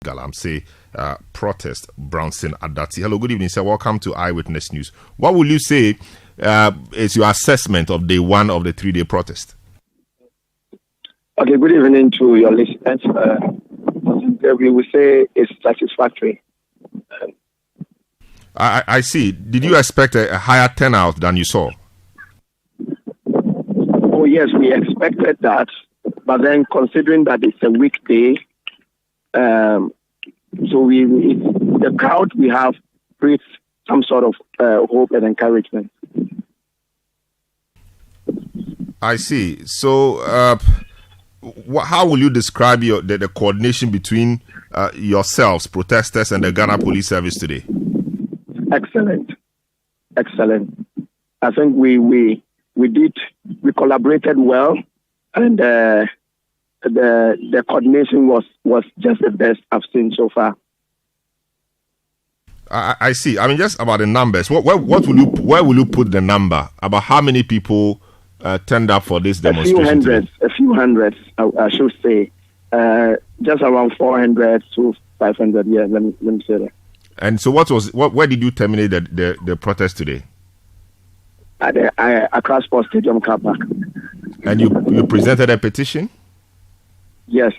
Galamsey protest. Brownson Adati. Hello, good evening, sir. Welcome to Eyewitness News. What will you say is your assessment of day one of the 3-day protest? Okay, good evening to your listeners. We will say it's satisfactory. I see. Did you expect a higher turnout than you saw? Oh, yes, we expected that. But then considering that it's a weekday, so the crowd we have creates some sort of hope and encouragement. I see. So, how will you describe the coordination between yourselves, protesters, and the Ghana Police Service today? Excellent. I think we collaborated well, and the coordination was just the best I've seen so far. I see. I mean, just about the numbers. Where will you put the number about how many people turned up for this demonstration? A few hundreds, I should say. Just around 400 to 500. Yeah, let me say that. And so, where did you terminate the protest today? At Accra Sports Stadium car park. And you presented a petition? Yes,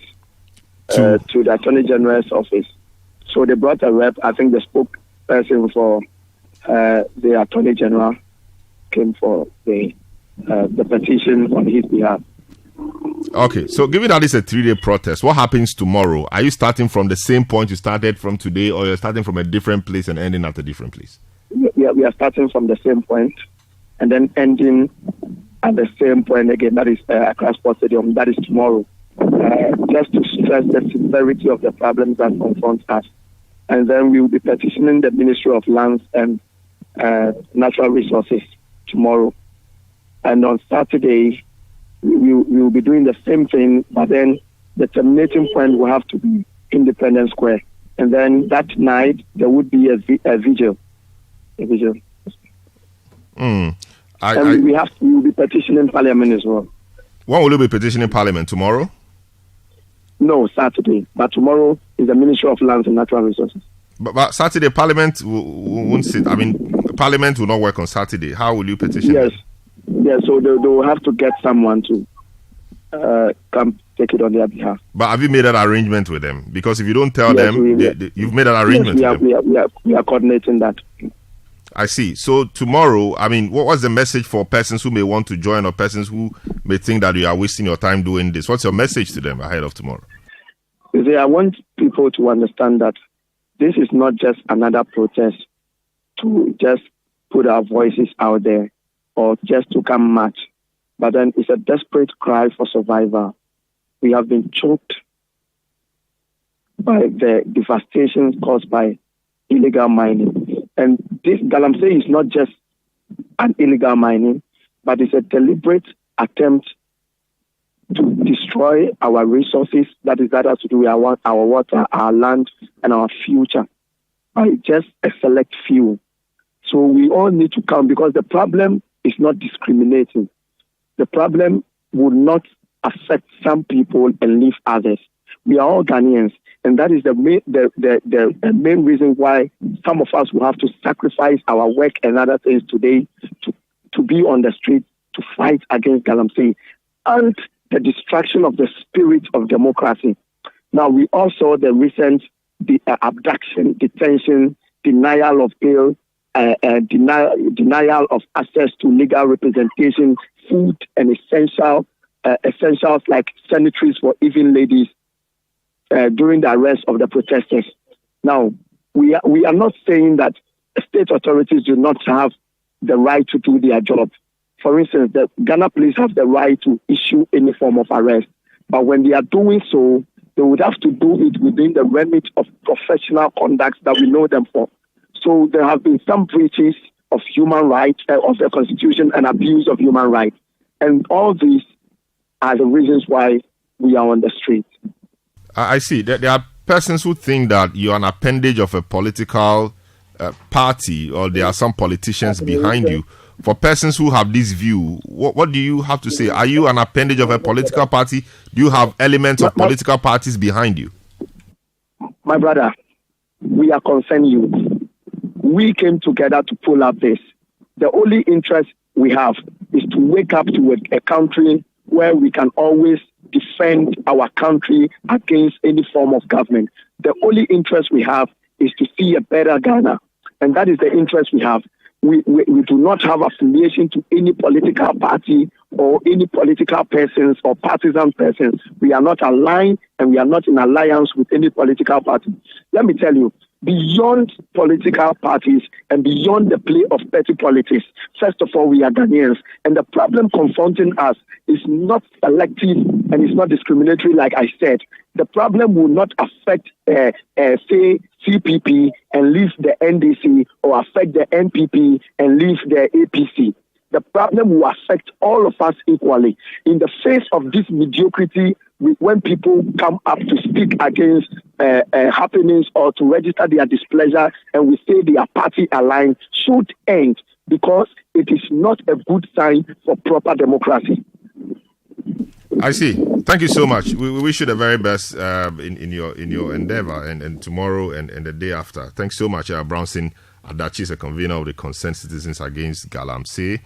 to the Attorney General's office. So they brought a rep. I think the spokesperson for the Attorney General came for the petition on his behalf. Okay, so given that it's a 3-day protest, what happens tomorrow? Are you starting from the same point you started from today, or you're starting from a different place and ending at a different place? We are starting from the same point and then ending at the same point again. That is Accra Sports Stadium. That is tomorrow. Just to stress the severity of the problems that confront us. And then we will be petitioning the Ministry of Lands and Natural Resources tomorrow. And on Saturday, we will be doing the same thing, but then the terminating point will have to be Independence Square. And then that night, there would be a vigil. We will be petitioning Parliament as well. When will you be petitioning Parliament? Tomorrow? No, Saturday. But tomorrow is the Ministry of Lands and Natural Resources. But Saturday, Parliament won't sit. I mean, Parliament will not work on Saturday. How will you petition? Yes. Yeah, so they will have to get someone to come take it on their behalf. But have you made an arrangement with them? Because if you don't tell them, you've made an arrangement with them. We are coordinating that. I see. So tomorrow, I mean, what's the message for persons who may want to join or persons who may think that you are wasting your time doing this? What's your message to them ahead of tomorrow? You see, I want people to understand that this is not just another protest to just put our voices out there or just to come march, but then it's a desperate cry for survival. We have been choked by the devastation caused by illegal mining. And this Galamsey is not just an illegal mining, but it's a deliberate attempt to destroy our resources. That has to do with our water, our land, and our future by just a select few. So we all need to come, because the problem is not discriminating. The problem would not affect some people and leave others. We are all Ghanaians, and that is the main reason why some of us will have to sacrifice our work and other things today to be on the street to fight against Galamsey and the destruction of the spirit of democracy. Now, we also the recent abduction, detention, denial of bail, denial of access to legal representation, food and essentials like sanitaries for even ladies during the arrest of the protesters. Now, we are not saying that state authorities do not have the right to do their job. For instance, the Ghana police have the right to issue any form of arrest. But when they are doing so, they would have to do it within the remit of professional conduct that we know them for. So there have been some breaches of human rights, of the Constitution, and abuse of human rights. And all these are the reasons why we are on the street. I see. There are persons who think that you are an appendage of a political party, or there are some politicians behind you. For persons who have this view, what do you have to say? Are you an appendage of a political party? Do you have elements of political parties behind you? My brother, we are concerned youth. We came together to pull up this. The only interest we have is to wake up to a country where we can always defend our country against any form of government. The only interest we have is to see a better Ghana. And that is the interest we have. We do not have affiliation to any political party or any political persons or partisan persons. We are not aligned and we are not in alliance with any political party. Let me tell you, beyond political parties and beyond the play of petty politics, first of all, we are Ghanaians. And the problem confronting us is not selective and it's not discriminatory, like I said. The problem will not affect, say, CPP and leave the NDC or affect the NPP and leave the APC. The problem will affect all of us equally. In the face of this mediocrity, when people come up to speak against happenings or to register their displeasure and we say they are party aligned, should end, because it is not a good sign for proper democracy. I see. Thank you so much. We wish you the very best in your endeavor and tomorrow and the day after. Thanks so much. Brownson Adachi is a convener of the Concerned Citizens Against Galamsey.